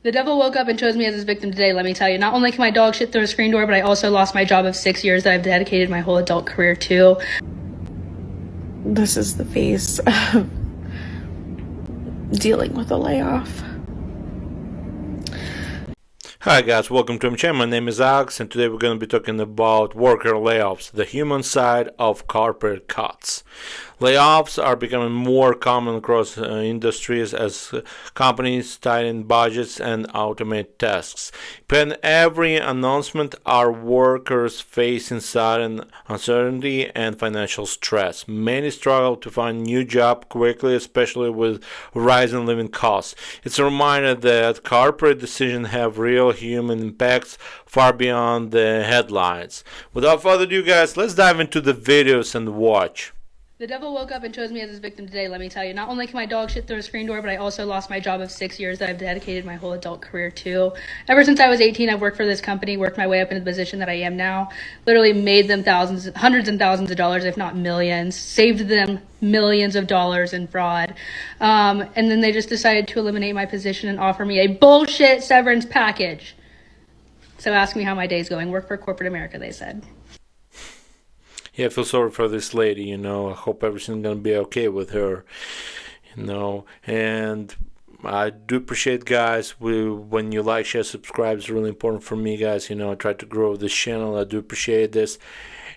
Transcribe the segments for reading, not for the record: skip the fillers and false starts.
The devil woke up and chose me as his victim today, let me tell you. Not only can my dog shit through a screen door, but I also lost my job of 6 years that I've dedicated my whole adult career to. This is the face of dealing with a layoff. Hi guys, welcome to my channel. My name is Alex, and today we're going to be talking about worker layoffs, the human side of corporate cuts. Layoffs are becoming more common across industries as companies tighten budgets and automate tasks. Behind every announcement are workers facing sudden uncertainty and financial stress. Many struggle to find new job quickly, especially with rising living costs. It's a reminder that corporate decisions have real human impacts far beyond the headlines. Without further ado, guys, let's dive into the videos and watch. The devil woke up and chose me as his victim today, let me tell you. Not only can my dog shit through a screen door, but I also lost my job of 6 years that I've dedicated my whole adult career to. Ever since I was 18, I've worked for this company, worked my way up into the position that I am now, literally made them hundreds and thousands of dollars, if not millions, saved them millions of dollars in fraud. And then they just decided to eliminate my position and offer me a bullshit severance package. So ask me how my day's going. Work for corporate America, they said. Yeah, I feel sorry for this lady, I hope everything's gonna be okay with her, and I do appreciate, guys, when you like, share, subscribe. It's really important for me, guys. I try to grow this channel. I do appreciate this.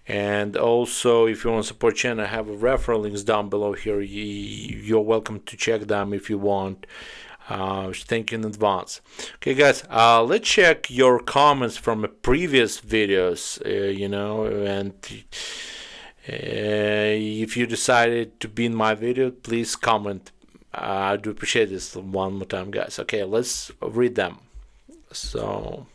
And also, if you want to support channel, I have a referral links down below here. You're welcome to check them if you want. Thank you in advance. Okay, guys, let's check your comments from previous videos, and if you decided to be in my video, please comment. I do appreciate this one more time, guys. Okay, let's read them. So,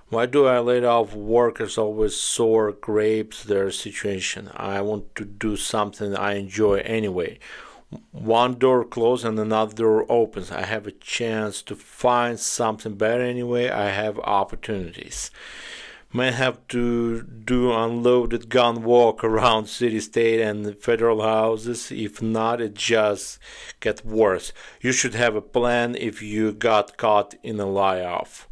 why do I lay off workers always sour grapes their situation? I want to do something I enjoy anyway. One door closes and another door opens. I have a chance to find something better anyway. I have opportunities. May have to do unloaded gun walk around city, state, and federal houses. If not, it just gets worse. You should have a plan if you got caught in a layoff.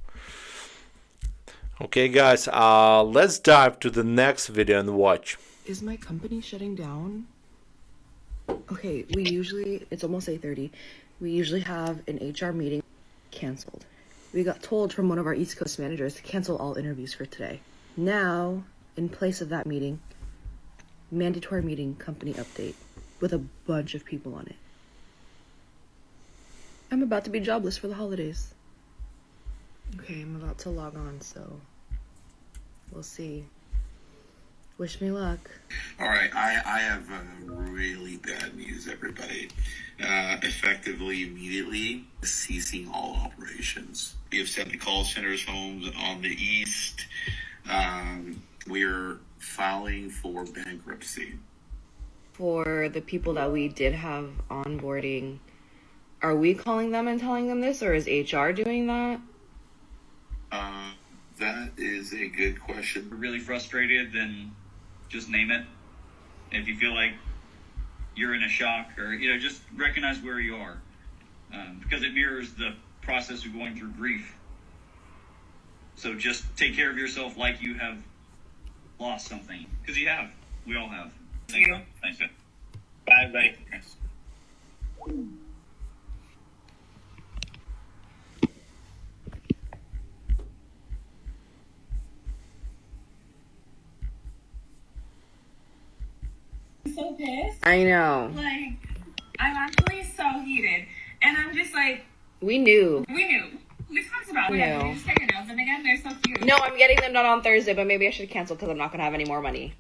Okay, guys, let's dive to the next video and watch. Is my company shutting down? Okay, it's almost 8:30. We usually have an HR meeting. Canceled. We got told from one of our East Coast managers to cancel all interviews for today. Now, in place of that meeting, mandatory meeting company update with a bunch of people on it. I'm about to be jobless for the holidays. Okay, I'm about to log on, so we'll see. Wish me luck. All right, I have really bad news, everybody. Effectively, immediately, ceasing all operations. We have 70 call centers, homes on the east. We're filing for bankruptcy. For the people that we did have onboarding, are we calling them and telling them this, or is HR doing that? That is a good question. If you're really frustrated, then just name it. If you feel like you're in a shock, or just recognize where you are, because it mirrors the process of going through grief. So just take care of yourself like you have lost something, because you have. We all have. Thank you. Thanks. Bye. Bye. Thanks. So pissed. I know. Like, I'm actually so heated. And I'm just like... We knew. We talked about it. No. We just take notes. And again, they're so cute. No, I'm getting them done on Thursday, but maybe I should cancel because I'm not going to have any more money.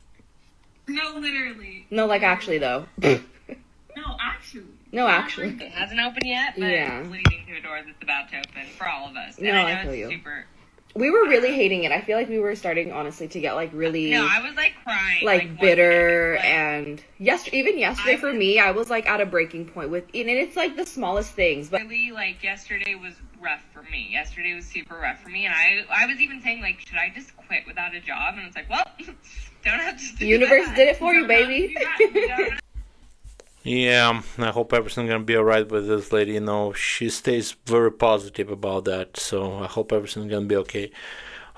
No, literally. No, actually, though. No, actually. It hasn't opened yet, but Yeah. it's leading to a door that's about to open for all of us. And No, I know I feel it's you. super... We were really hating it. I feel like we were starting, honestly, to get, really... No, I was, crying. bitter, and... and... even yesterday, for me, I was, at a breaking point with... And it's, the smallest things, but... Really, yesterday was rough for me. Yesterday was super rough for me, and I was even saying, should I just quit without a job? And it's well, don't have to do The universe that. did it for you, baby. Yeah, I hope everything's gonna be alright with this lady. She stays very positive about that, so I hope everything's gonna be okay.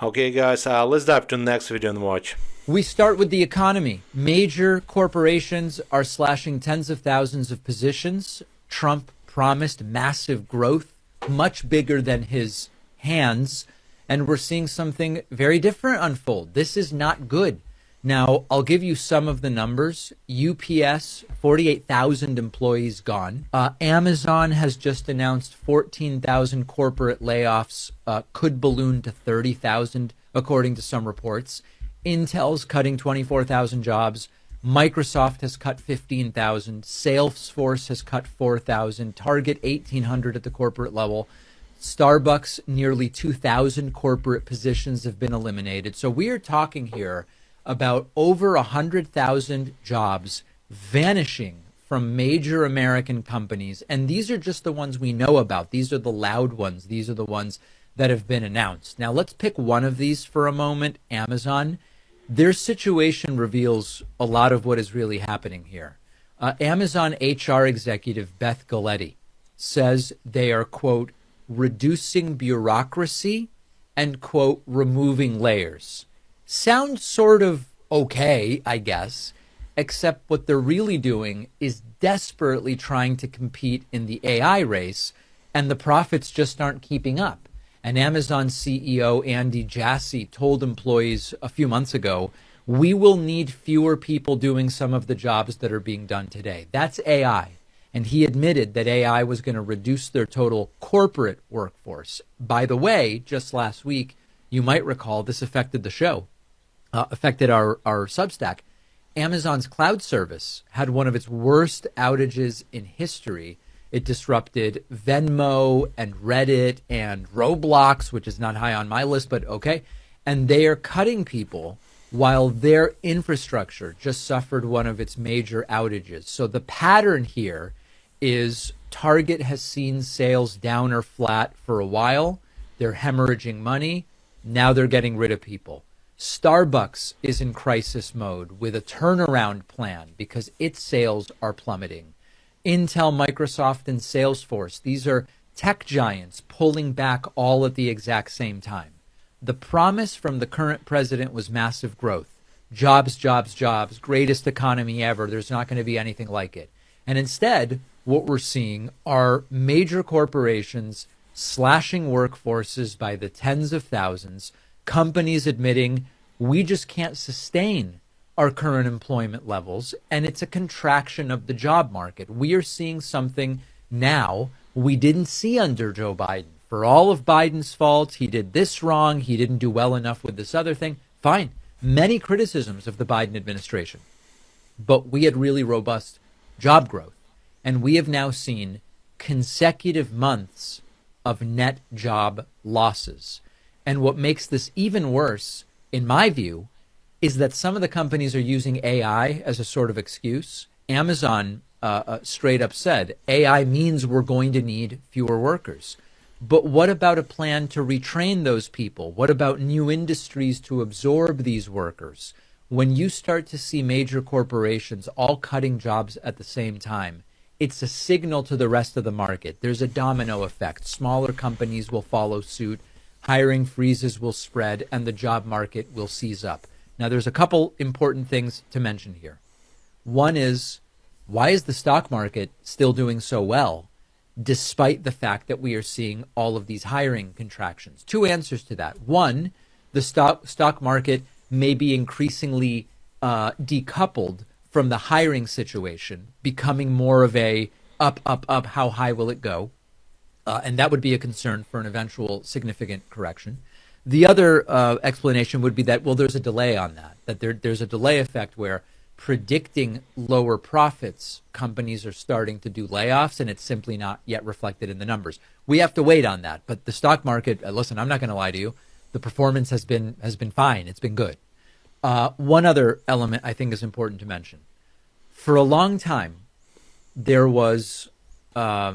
Okay, guys, let's dive to the next video and watch. We start with the economy. Major corporations are slashing tens of thousands of positions. Trump promised massive growth, much bigger than his hands, and we're seeing something very different unfold. This is not good. Now, I'll give you some of the numbers. UPS, 48,000 employees gone. Amazon has just announced 14,000 corporate layoffs, could balloon to 30,000, according to some reports. Intel's cutting 24,000 jobs. Microsoft has cut 15,000. Salesforce has cut 4,000. Target 1,800 at the corporate level. Starbucks, nearly 2,000 corporate positions have been eliminated. So we are talking here about over 100,000 jobs vanishing from major American companies. And these are just the ones we know about. These are the loud ones. These are the ones that have been announced. Now, let's pick one of these for a moment, Amazon. Their situation reveals a lot of what is really happening here. Amazon HR executive Beth Galetti says they are, quote, reducing bureaucracy and, quote, removing layers. Sounds sort of okay, I guess, except what they're really doing is desperately trying to compete in the AI race, and the profits just aren't keeping up. And Amazon CEO Andy Jassy told employees a few months ago, we will need fewer people doing some of the jobs that are being done today. That's AI. And he admitted that AI was going to reduce their total corporate workforce. By the way, just last week, you might recall this affected the show, affected our Substack. Amazon's cloud service had one of its worst outages in history. It disrupted Venmo and Reddit and Roblox, which is not high on my list, but okay. And they are cutting people while their infrastructure just suffered one of its major outages. So the pattern here is Target has seen sales down or flat for a while. They're hemorrhaging money. Now they're getting rid of people. Starbucks is in crisis mode with a turnaround plan because its sales are plummeting. Intel, Microsoft, and Salesforce, these are tech giants pulling back all at the exact same time. The promise from the current president was massive growth. Jobs, jobs, jobs, greatest economy ever. There's not going to be anything like it. And instead, what we're seeing are major corporations slashing workforces by the tens of thousands, companies admitting we just can't sustain our current employment levels, and it's a contraction of the job market. We are seeing something now we didn't see under Joe Biden. For all of Biden's faults, he did this wrong, he didn't do well enough with this other thing. Fine. Many criticisms of the Biden administration. But we had really robust job growth. And we have now seen consecutive months of net job losses. And what makes this even worse, in my view, is that some of the companies are using AI as a sort of excuse. Amazon straight up said, AI means we're going to need fewer workers. But what about a plan to retrain those people? What about new industries to absorb these workers? When you start to see major corporations all cutting jobs at the same time, it's a signal to the rest of the market. There's a domino effect. Smaller companies will follow suit. Hiring freezes will spread, and the job market will seize up. Now, there's a couple important things to mention here. One is, why is the stock market still doing so well, despite the fact that we are seeing all of these hiring contractions? Two answers to that. One, the stock market may be increasingly decoupled from the hiring situation, becoming more of a up, up, up, how high will it go? And that would be a concern for an eventual significant correction. The other explanation would be that, well, there's a delay on that there's a delay effect where predicting lower profits, companies are starting to do layoffs, and it's simply not yet reflected in the numbers. We have to wait on that. But the stock market, listen, I'm not going to lie to you, the performance has been fine. It's been good. One other element I think is important to mention. For a long time, there was a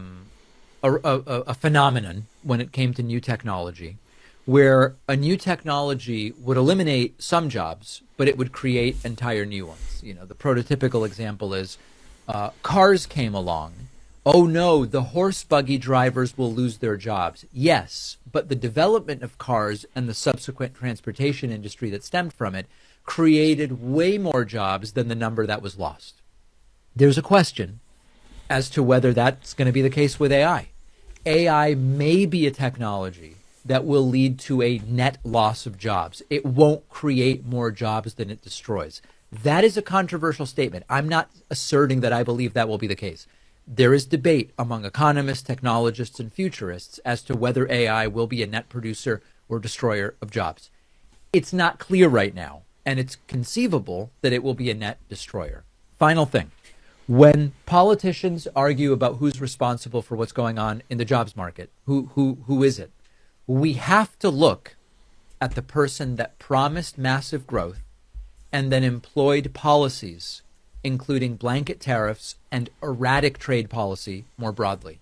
phenomenon when it came to new technology, where a new technology would eliminate some jobs, but it would create entire new ones. You know, the prototypical example is cars came along. Oh no, the horse buggy drivers will lose their jobs. Yes, but the development of cars and the subsequent transportation industry that stemmed from it created way more jobs than the number that was lost. There's a question as to whether that's going to be the case with AI. AI may be a technology that will lead to a net loss of jobs. It won't create more jobs than it destroys. That is a controversial statement. I'm not asserting that I believe that will be the case. There is debate among economists, technologists, and futurists as to whether AI will be a net producer or destroyer of jobs. It's not clear right now, and it's conceivable that it will be a net destroyer. Final thing. When politicians argue about who's responsible for what's going on in the jobs market, who is it? We have to look at the person that promised massive growth and then employed policies, including blanket tariffs and erratic trade policy more broadly.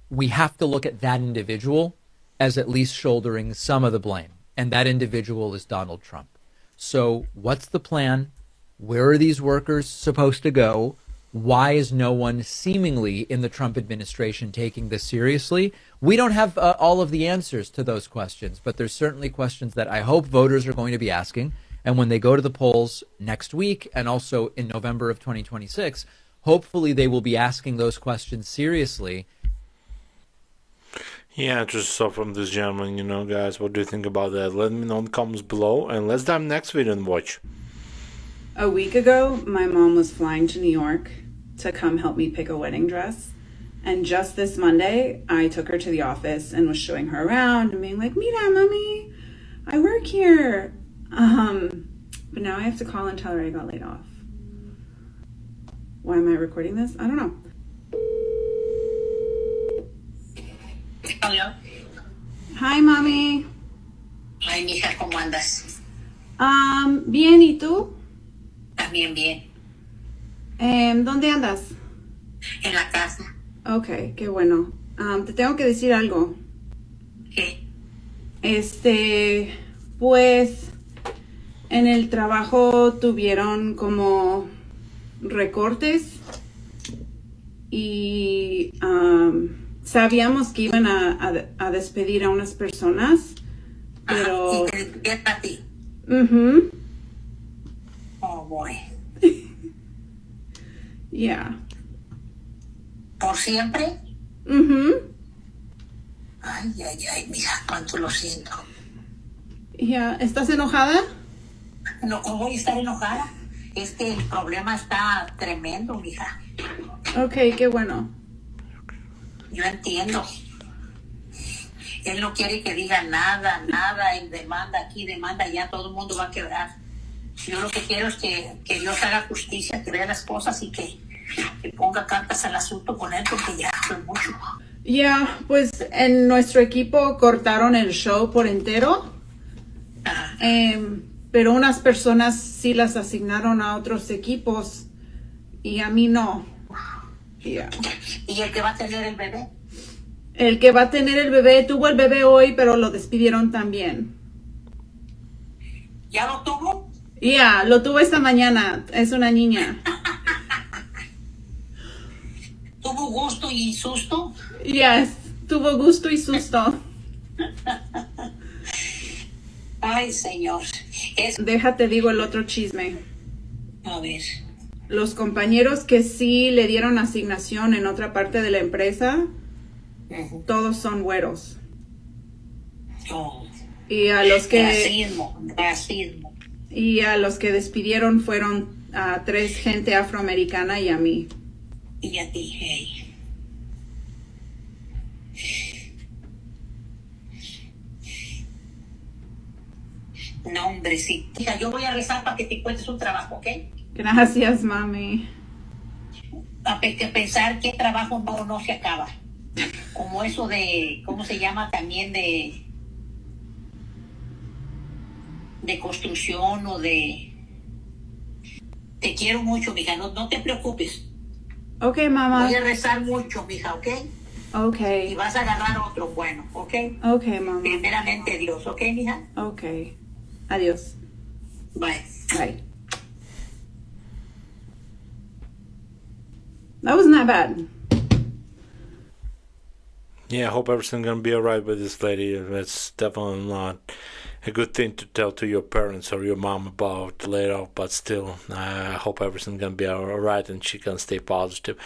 We have to look at that individual as at least shouldering some of the blame, and that individual is Donald Trump. So what's the plan? Where are these workers supposed to go? Why is no one seemingly in the Trump administration taking this seriously? We don't have all of the answers to those questions, but there's certainly questions that I hope voters are going to be asking. And when they go to the polls next week and also in November of 2026, hopefully they will be asking those questions seriously. Yeah, just saw from this gentleman, guys, what do you think about that? Let me know in the comments below, and let's dive next video and watch. A week ago, my mom was flying to New York to come help me pick a wedding dress. And just this Monday, I took her to the office and was showing her around and being like, Mira, mommy, I work here. But now I have to call and tell her I got laid off. Why am I recording this? I don't know. Hello. Hi, mommy. Ay, mija, ¿cómo andas? Bien, ¿y tú? También bien. ¿Dónde andas? En la casa. Ok, qué bueno. Te tengo que decir algo. ¿Qué? Pues en el trabajo tuvieron como recortes y sabíamos que iban a despedir a unas personas, pero... ¿Y te despidieron a ti? Oh, boy. Yeah. ¿Por siempre? Ay, mija, cuánto lo siento. Yeah. ¿Estás enojada? No, ¿cómo voy a estar enojada? Es que el problema está tremendo, mija. Ok, qué bueno. Yo entiendo. Él no quiere que diga nada, él demanda aquí, demanda allá, todo el mundo va a quebrar. Yo lo que quiero es que Dios haga justicia, que vea las cosas y que ponga cartas al asunto con él, porque ya fue mucho. Ya, pues en nuestro equipo cortaron el show por entero, pero unas personas sí las asignaron a otros equipos y a mí no. Yeah. ¿Y el que va a tener el bebé? El que va a tener el bebé tuvo el bebé hoy, pero lo despidieron también. ¿Ya lo tuvo? Ya, lo tuvo esta mañana. Es una niña. ¿Tuvo gusto y susto? Yes, tuvo gusto y susto. Ay, señor. Déjate digo el otro chisme. A ver. Los compañeros que sí le dieron asignación en otra parte de la empresa, todos son güeros. Oh. Y a los que racismo. Y a los que despidieron fueron a 3 gente afroamericana y a mí. Y a ti, hey. No, hombre, sí. Hija, yo voy a rezar para que te encuentres un trabajo, ¿ok? Gracias, mami. A pensar que trabajo no se acaba. Como eso de, ¿cómo se llama? También de construcción o de... Te quiero mucho, mija, no te preocupes. Ok, mamá. Voy a rezar mucho, mija, ¿ok? Ok. Y vas a agarrar otro bueno, ¿ok? Ok, mamá. Primeramente Dios, ¿ok, mija? Ok. Adiós. Bye. Bye. That wasn't that bad. Yeah, I hope everything's gonna be alright with this lady. That's definitely not a good thing to tell to your parents or your mom about later, but still, I hope everything's gonna be alright and she can stay positive.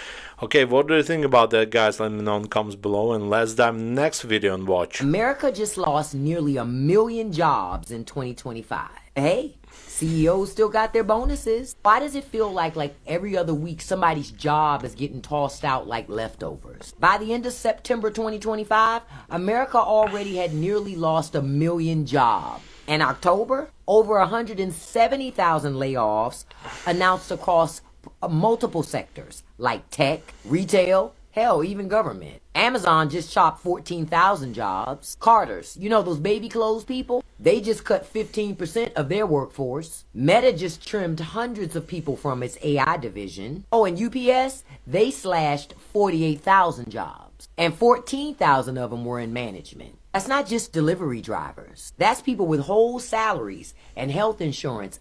Okay, what do you think about that, guys? Let me know in the comments below, and let's dive in the next video and watch. America just lost nearly 1 million jobs in 2025. Hey, CEOs still got their bonuses. Why does it feel like every other week somebody's job is getting tossed out like leftovers? By the end of September 2025, America already had nearly lost 1 million jobs. In October, over 170,000 layoffs announced across multiple sectors like tech, retail, hell, even government. Amazon just chopped 14,000 jobs. Carter's, you know those baby clothes people? They just cut 15% of their workforce. Meta just trimmed hundreds of people from its AI division. Oh, and UPS, they slashed 48,000 jobs. And 14,000 of them were in management. That's not just delivery drivers. That's people with whole salaries and health insurance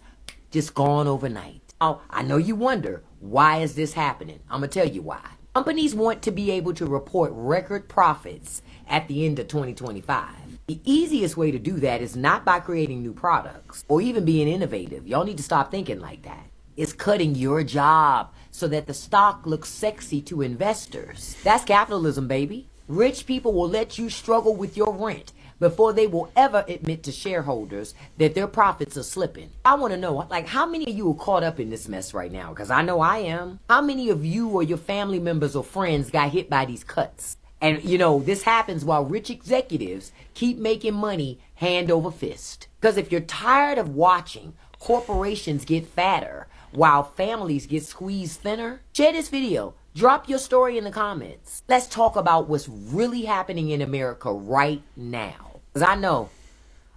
just gone overnight. Oh, I know you wonder, why is this happening? I'm going to tell you why. Companies want to be able to report record profits at the end of 2025. The easiest way to do that is not by creating new products or even being innovative. Y'all need to stop thinking like that. It's cutting your job so that the stock looks sexy to investors. That's capitalism, baby. Rich people will let you struggle with your rent before they will ever admit to shareholders that their profits are slipping. I want to know, how many of you are caught up in this mess right now? Because I know I am. How many of you or your family members or friends got hit by these cuts? And, this happens while rich executives keep making money hand over fist. Because if you're tired of watching corporations get fatter while families get squeezed thinner, share this video. Drop your story in the comments. Let's talk about what's really happening in America right now. Because I know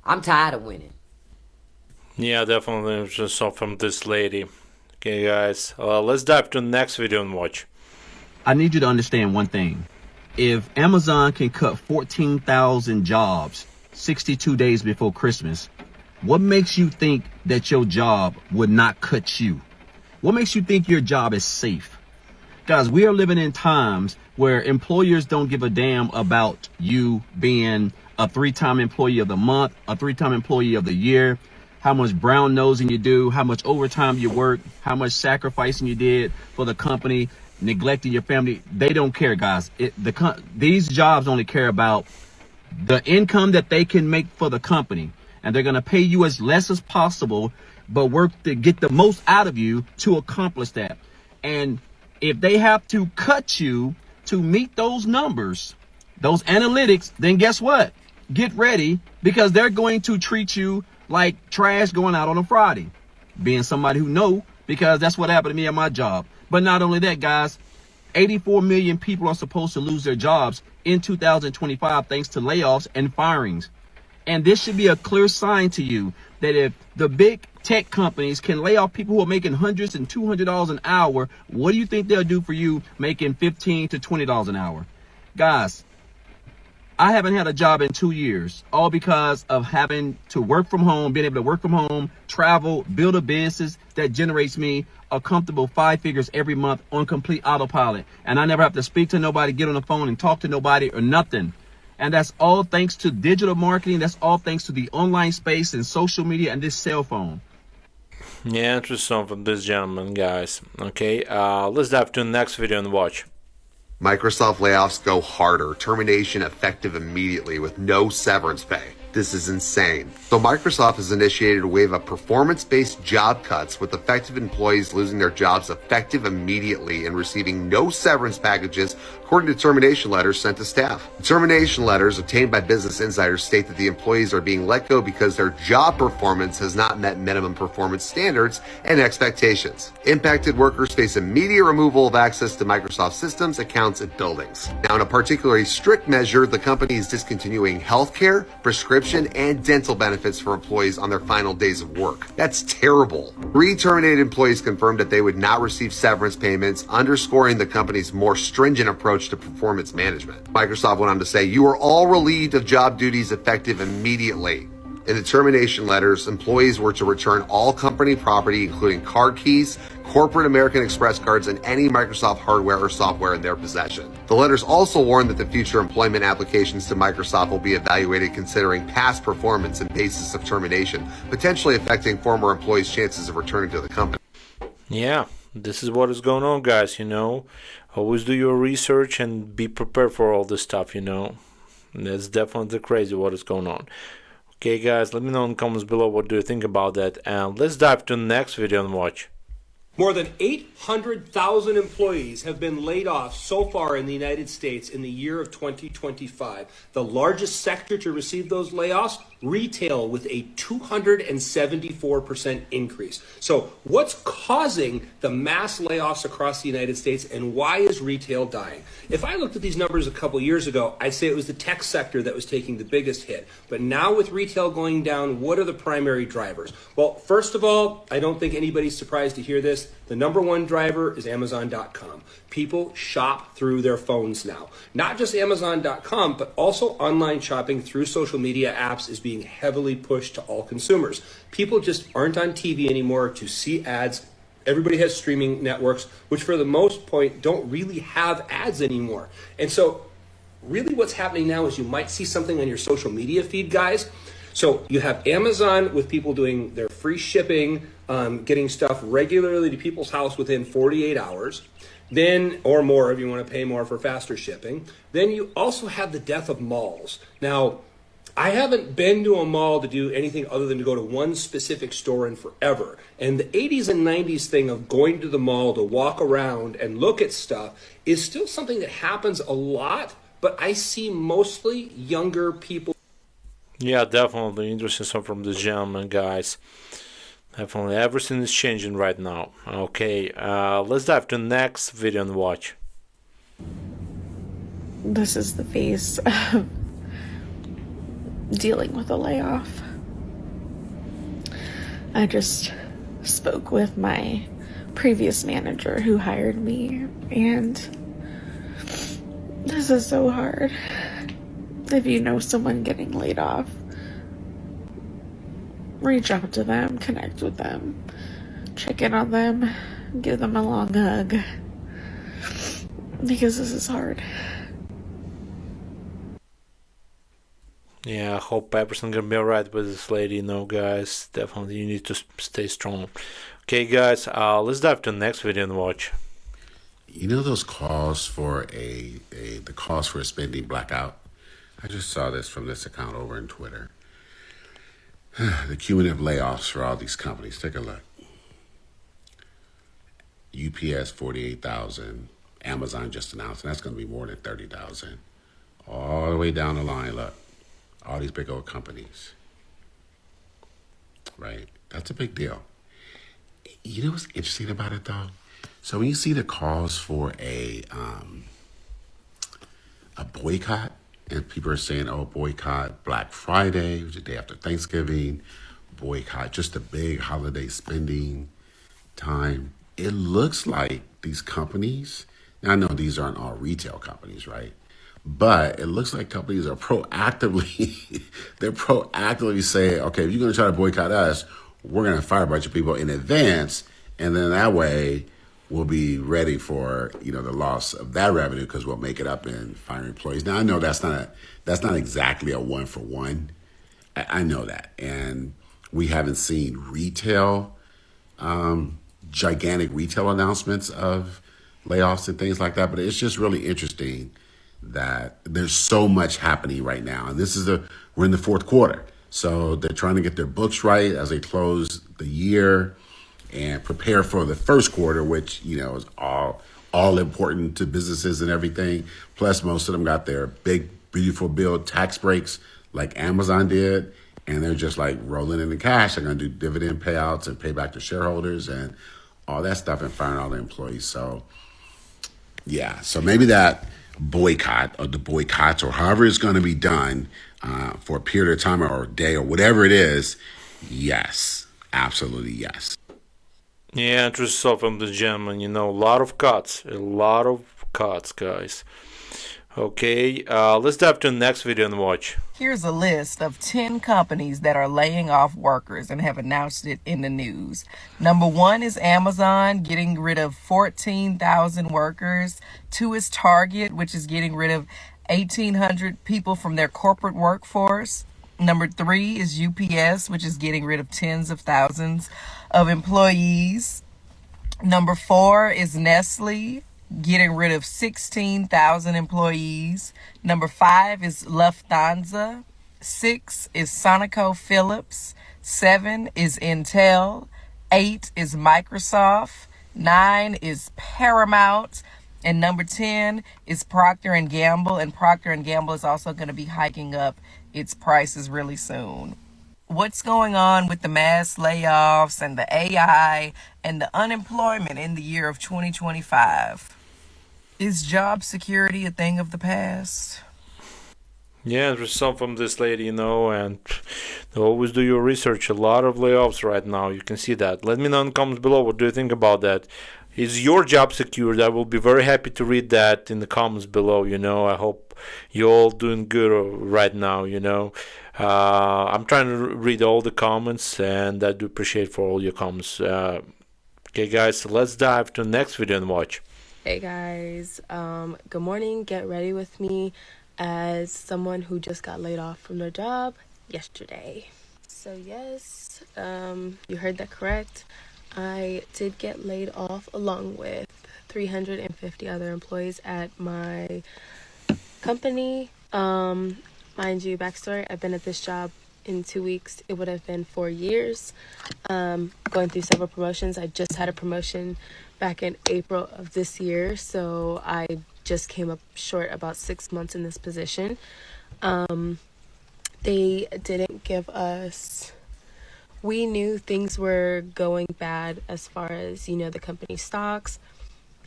I'm tired of winning. Yeah, definitely just saw from this lady. Okay, guys, let's dive to the next video and watch. I need you to understand one thing. If Amazon can cut 14,000 jobs 62 days before Christmas, what makes you think that your job would not cut you? What makes you think your job is safe? Guys, we are living in times where employers don't give a damn about you being a 3-time employee of the month, a 3-time employee of the year, how much brown nosing you do, how much overtime you work, how much sacrificing you did for the company, neglecting your family. They don't care, guys. These jobs only care about the income that they can make for the company. And they're going to pay you as less as possible, but work to get the most out of you to accomplish that. And if they have to cut you to meet those numbers, those analytics, then guess what? Get ready, because they're going to treat you like trash going out on a Friday. Being somebody who know, because that's what happened to me at my job. But not only that, guys, 84 million people are supposed to lose their jobs in 2025 thanks to layoffs and firings. And this should be a clear sign to you that if the big tech companies can lay off people who are making hundreds and $200 an hour, what do you think they'll do for you making $15 to $20 an hour? Guys, I haven't had a job in 2 years, all because of having to work from home, being able to work from home, travel, build a business that generates me a comfortable 5 figures every month on complete autopilot. And I never have to speak to nobody, get on the phone and talk to nobody or nothing. And that's all thanks to digital marketing. That's all thanks to the online space and social media and this cell phone. Yeah, interesting from this gentleman, guys. Okay, let's dive to the next video and watch. Microsoft layoffs go harder. Termination effective immediately with no severance pay. This is insane. So Microsoft has initiated a wave of performance-based job cuts, with affected employees losing their jobs effective immediately and receiving no severance packages, according to termination letters sent to staff. The termination letters obtained by Business Insider state that the employees are being let go because their job performance has not met minimum performance standards and expectations. Impacted workers face immediate removal of access to Microsoft systems, accounts, and buildings. Now, in a particularly strict measure, the company is discontinuing healthcare, prescription, and dental benefits for employees on their final days of work. That's terrible. 3 terminated employees confirmed that they would not receive severance payments, underscoring the company's more stringent approach to performance management. Microsoft went on to say, "You are all relieved of job duties effective immediately." In the termination letters, employees were to return all company property, including car keys, corporate American Express cards, and any Microsoft hardware or software in their possession. The letters also warn that the future employment applications to Microsoft will be evaluated considering past performance and basis of termination, potentially affecting former employees' chances of returning to the company. Yeah, this is what is going on, guys, Always do your research and be prepared for all this stuff, That's definitely crazy what is going on. Okay, guys, let me know in the comments below what do you think about that. And let's dive to the next video and watch. More than 800,000 employees have been laid off so far in the United States in the year of 2025. The largest sector to receive those layoffs, retail, with a 274% increase. So what's causing the mass layoffs across the United States, and why is retail dying? If I looked at these numbers a couple years ago, I'd say it was the tech sector that was taking the biggest hit. But now with retail going down, what are the primary drivers? Well, first of all, I don't think anybody's surprised to hear this. The number one driver is Amazon.com. People shop through their phones now. Not just Amazon.com, but also online shopping through social media apps is being heavily pushed to all consumers. People just aren't on TV anymore to see ads. Everybody has streaming networks, which for the most part don't really have ads anymore. And so really what's happening now is you might see something on your social media feed, guys. So you have Amazon with people doing their free shipping, getting stuff regularly to people's house within 48 hours, then or more if you want to pay more for faster shipping. Then you also have the death of malls. Now, I haven't been to a mall to do anything other than to go to one specific store in forever. And the 80s and 90s thing of going to the mall to walk around and look at stuff is still something that happens a lot, but I see mostly younger people. Yeah, definitely interesting stuff from this gentleman, guys. Definitely, everything is changing right now. Okay, let's dive to the next video and watch. This is the face of dealing with a layoff. I just spoke with my previous manager who hired me, and this is so hard. If you know someone getting laid off, reach out to them, connect with them, check in on them, give them a long hug, because this is hard. Yeah, I hope everything's gonna be alright with this lady, guys. Definitely, you need to stay strong. Okay, guys, let's dive to the next video and watch. Those calls for the calls for a spending blackout? I just saw this from this account over in Twitter. The cumulative layoffs for all these companies. Take a look. UPS 48,000. Amazon just announced, and that's going to be more than 30,000. All the way down the line, look. All these big old companies. Right? That's a big deal. You know what's interesting about it, though? So when you see the calls for a boycott, and people are saying, oh, boycott Black Friday, which is the day after Thanksgiving, boycott just a big holiday spending time. It looks like these companies, now I know these aren't all retail companies, right? But it looks like companies are they're proactively saying, okay, if you're going to try to boycott us, we're going to fire a bunch of people in advance. And then that way we'll be ready for, the loss of that revenue because we'll make it up in firing employees. Now, I know that's not exactly a one for one. I know that. And we haven't seen gigantic retail announcements of layoffs and things like that. But it's just really interesting that there's so much happening right now. And we're in the fourth quarter. So they're trying to get their books right as they close the year and prepare for the first quarter, which, is all important to businesses and everything. Plus, most of them got their big, beautiful bill tax breaks like Amazon did. And they're just like rolling in the cash. They're going to do dividend payouts and pay back to shareholders and all that stuff and firing all the employees. So, yeah. So maybe that boycott or the boycotts or however it's going to be done for a period of time or a day or whatever it is. Yes, absolutely yes. Yeah, interesting stuff from the gentleman. A lot of cuts, guys. Okay, let's dive to the next video and watch. Here's a list of 10 companies that are laying off workers and have announced it in the news. Number 1 is Amazon, getting rid of 14,000 workers. 2 is Target, which is getting rid of 1,800 people from their corporate workforce. Number 3 is UPS, which is getting rid of tens of thousands of employees. Number 4 is Nestle, getting rid of 16,000 employees. Number 5 is Lufthansa. 6 is ConocoPhillips. 7 is Intel. 8 is Microsoft. 9 is Paramount. And number 10 is Procter & Gamble. And Procter & Gamble is also going to be hiking up its prices really soon. What's going on with the mass layoffs and the AI and the unemployment in the year of 2025? Is job security a thing of the past? Yeah, there's some from this lady, and always do your research. A lot of layoffs right now. You can see that. Let me know in the comments below. What do you think about that? Is your job secured? I will be very happy to read that in the comments below. I hope you're all doing good right now. I'm trying to read all the comments, and I do appreciate for all your comments. Okay, guys, so let's dive to the next video and watch. Hey guys, good morning. Get ready with me as someone who just got laid off from their job yesterday. So yes, you heard that correct. I did get laid off along with 350 other employees at my company. Mind you, backstory, I've been at this job in 2 weeks. It would have been 4 years. Going through several promotions. I just had a promotion back in April of this year, so I just came up short about 6 months in this position. They didn't give us... We knew things were going bad as far as, the company stocks,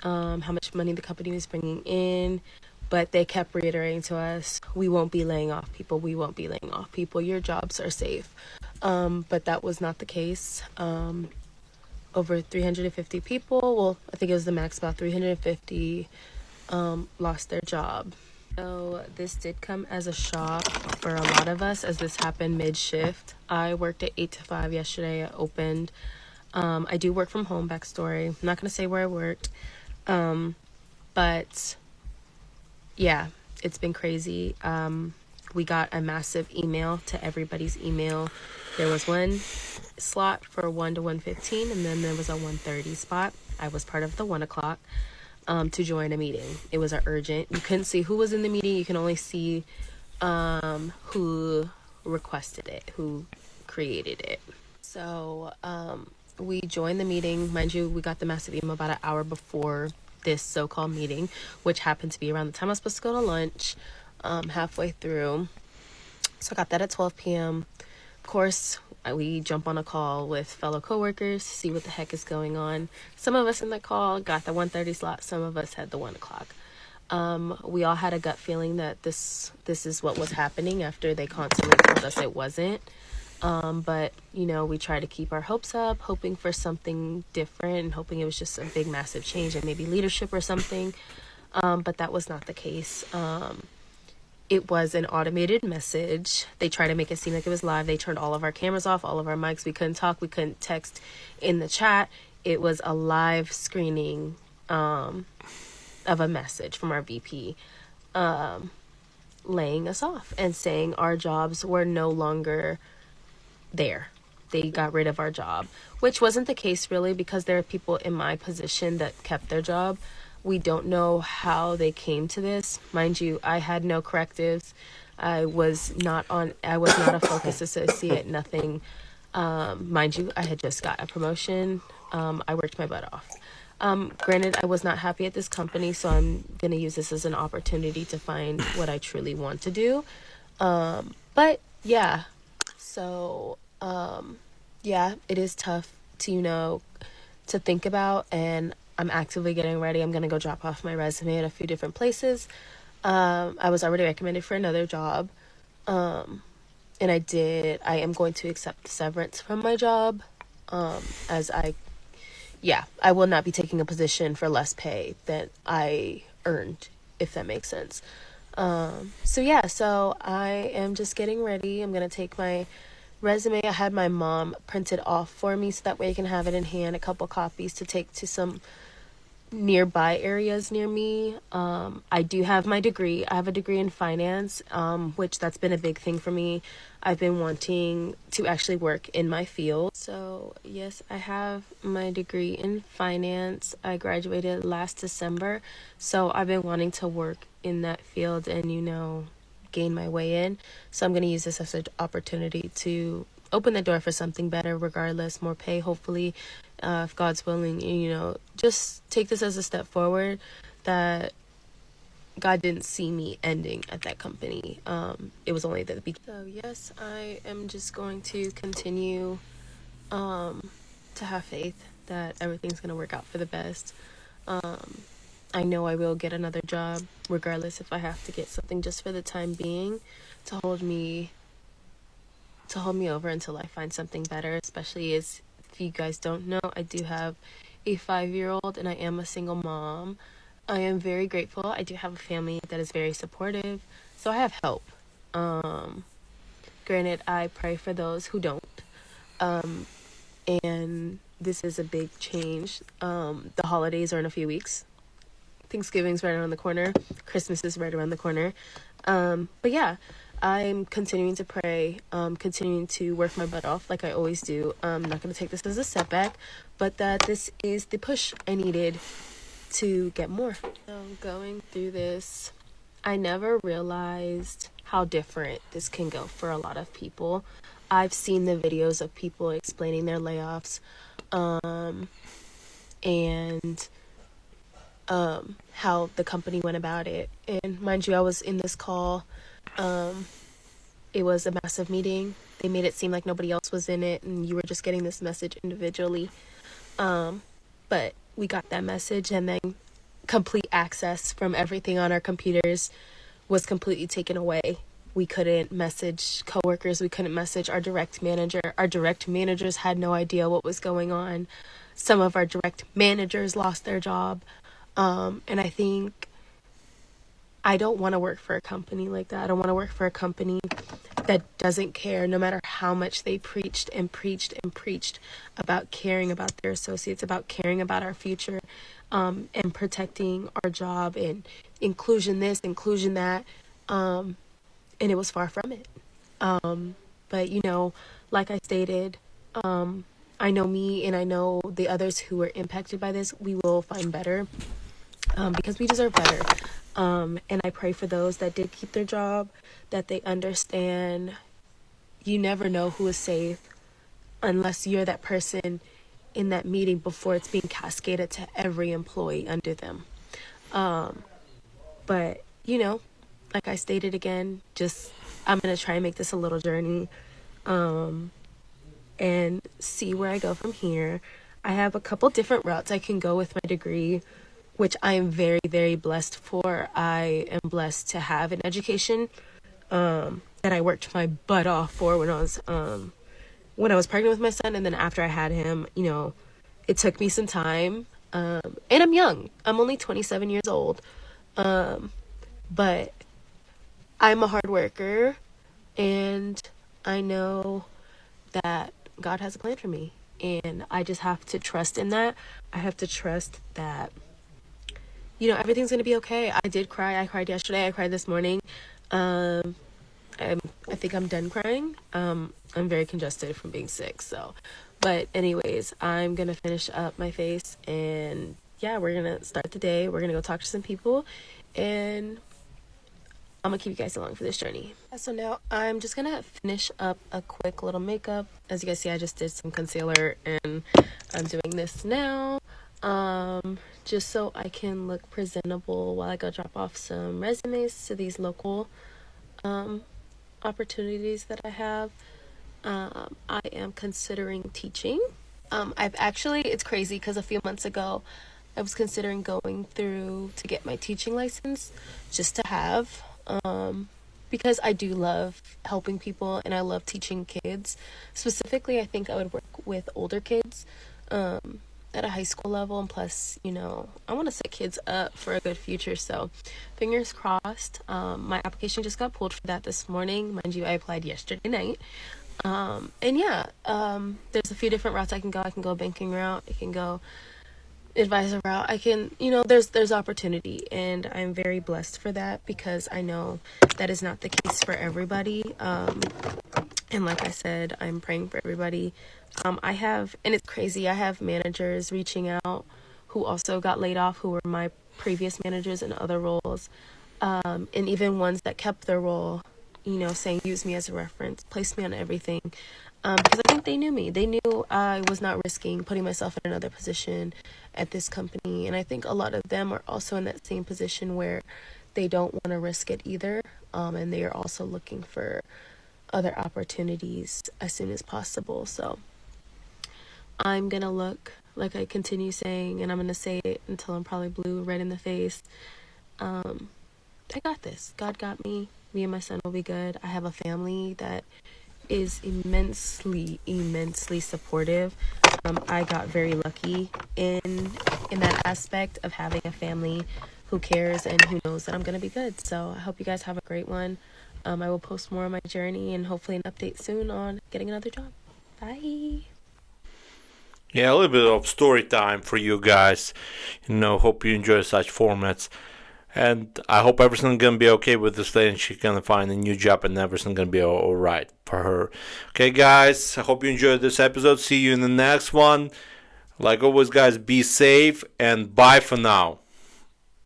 how much money the company was bringing in, but they kept reiterating to us, we won't be laying off people, we won't be laying off people, your jobs are safe. But that was not the case. Over 350 people, well, I think it was the max, about 350 lost their job. So this did come as a shock for a lot of us, as this happened mid-shift. I worked at 8 to 5 yesterday. I opened. I do work from home, backstory. I'm not going to say where I worked. But yeah, it's been crazy. We got a massive email to everybody's email. There was one slot for 1 to 1:15, and then there was a 1:30 spot. I was part of the 1 o'clock. To join a meeting. It was urgent. You couldn't see who was in the meeting. You can only see who requested it, who created it. So we joined the meeting. Mind you, we got the massive email about an hour before this so-called meeting, which happened to be around the time I was supposed to go to lunch, halfway through. So I got that at 12 p.m. Of course, we jump on a call with fellow coworkers to see what the heck is going on. Some of us in the call got the 1:30 slot. Some of us had the 1 o'clock. We all had a gut feeling that this is what was happening after they constantly told us it wasn't. But, we tried to keep our hopes up, hoping for something different and hoping it was just a big, massive change and maybe leadership or something. But that was not the case. It was an automated message. They tried to make it seem like it was live. They turned all of our cameras off, all of our mics. We couldn't talk. We couldn't text in the chat. It was a live screening of a message from our VP laying us off and saying our jobs were no longer there. They got rid of our job, which wasn't the case really, because there are people in my position that kept their job. We don't know how they came to this. Mind you, I had no correctives. I was not a focus associate, nothing. Mind you, I had just got a promotion. I worked my butt off. Granted, I was not happy at this company, so I'm going to use this as an opportunity to find what I truly want to do. But yeah, so yeah, it is tough to, to think about, and I'm actively getting ready. I'm going to go drop off my resume at a few different places. I was already recommended for another job. And I am going to accept the severance from my job. I will not be taking a position for less pay than I earned, if that makes sense. So I am just getting ready. I'm going to take my resume. I had my mom print it off for me so that way I can have it in hand, a couple copies to take to some nearby areas near me. I do have my degree. I have a degree in finance, which that's been a big thing for me. I've been wanting to actually work in my field. So yes, I have my degree in finance. I graduated last December. So I've been wanting to work in that field and, gain my way in. So I'm going to use this as an opportunity to open the door for something better, regardless, more pay, hopefully, if God's willing, just take this as a step forward that God didn't see me ending at that company. It was only the beginning. So yes, I am just going to continue to have faith that everything's going to work out for the best. I know I will get another job, regardless if I have to get something just for the time being to hold me over until I find something better, especially as if you guys don't know, I do have a 5-year-old and I am a single mom. I am very grateful. I do have a family that is very supportive, so I have help. Granted, I pray for those who don't. And this is a big change. The holidays are in a few weeks. Thanksgiving's right around the corner. Christmas is right around the corner. But yeah, I'm continuing to pray, continuing to work my butt off like I always do. I'm not going to take this as a setback, but that this is the push I needed to get more. So going through this, I never realized how different this can go for a lot of people. I've seen the videos of people explaining their layoffs, and how the company went about it. And mind you, I was in this call. It was a massive meeting. They made it seem like nobody else was in it and you were just getting this message individually. But we got that message, and then complete access from everything on our computers was completely taken away. We couldn't message coworkers. We couldn't message our direct manager. Our direct managers had no idea what was going on. Some of our direct managers lost their job. And I think I don't want to work for a company like that. I don't want to work for a company that doesn't care, no matter how much they preached and preached and preached about caring about their associates, about caring about our future, and protecting our job and inclusion this, inclusion that. And it was far from it. But, like I stated, I know me and I know the others who were impacted by this, we will find better. Because we deserve better. And I pray for those that did keep their job, that they understand you never know who is safe unless you're that person in that meeting before it's being cascaded to every employee under them. But, like I stated again, I'm going to try and make this a little journey, and see where I go from here. I have a couple different routes I can go with my degree, which I am very, very blessed for. I am blessed to have an education that I worked my butt off for when I was pregnant with my son, and then after I had him, it took me some time. And I'm young. I'm only 27 years old. But I'm a hard worker, and I know that God has a plan for me, and I just have to trust in that. I have to trust that everything's going to be okay. I did cry. I cried yesterday. I cried this morning. I think I'm done crying. I'm very congested from being sick. But anyways, I'm going to finish up my face, and yeah, we're going to start the day. We're going to go talk to some people, and I'm going to keep you guys along for this journey. So now I'm just going to finish up a quick little makeup. As you guys see, I just did some concealer, and I'm doing this now. Just so I can look presentable while I go drop off some resumes to these local opportunities that I have. I am considering teaching. It's crazy because a few months ago I was considering going through to get my teaching license just to have, because I do love helping people and I love teaching kids. Specifically, I think I would work with older kids. at a high school level, and plus, you know, I want to set kids up for a good future. So fingers crossed. My application just got pulled for that this morning. Mind you, I applied yesterday night. And yeah, there's a few different routes I can go. I can go banking route. I can go advisor route. I can, you know, there's opportunity, and I'm very blessed for that, because I know that is not the case for everybody. And like I said, I'm praying for everybody. And it's crazy, I have managers reaching out who also got laid off, who were my previous managers in other roles, and even ones that kept their role, you know, saying use me as a reference, place me on everything, because I think they knew me. They knew I was not risking putting myself in another position at this company, and I think a lot of them are also in that same position where they don't want to risk it either, and they are also looking for other opportunities as soon as possible. So I'm gonna look, like I continue saying, and I'm gonna say it until I'm probably blue, red in the face. I got this. God got me. Me and my son will be good. I have a family that is immensely supportive. I got very lucky in that aspect of having a family who cares and who knows that I'm gonna be good. So I hope you guys have a great one. I will post more on my journey and hopefully an update soon on getting another job. Bye. Yeah, a little bit of story time for you guys. You know, hope you enjoy such formats. And I hope everything's gonna be okay with this lady, and she's gonna find a new job, and everything's gonna be all right for her. Okay, guys, I hope you enjoyed this episode. See you in the next one. Like always, guys, be safe and bye for now.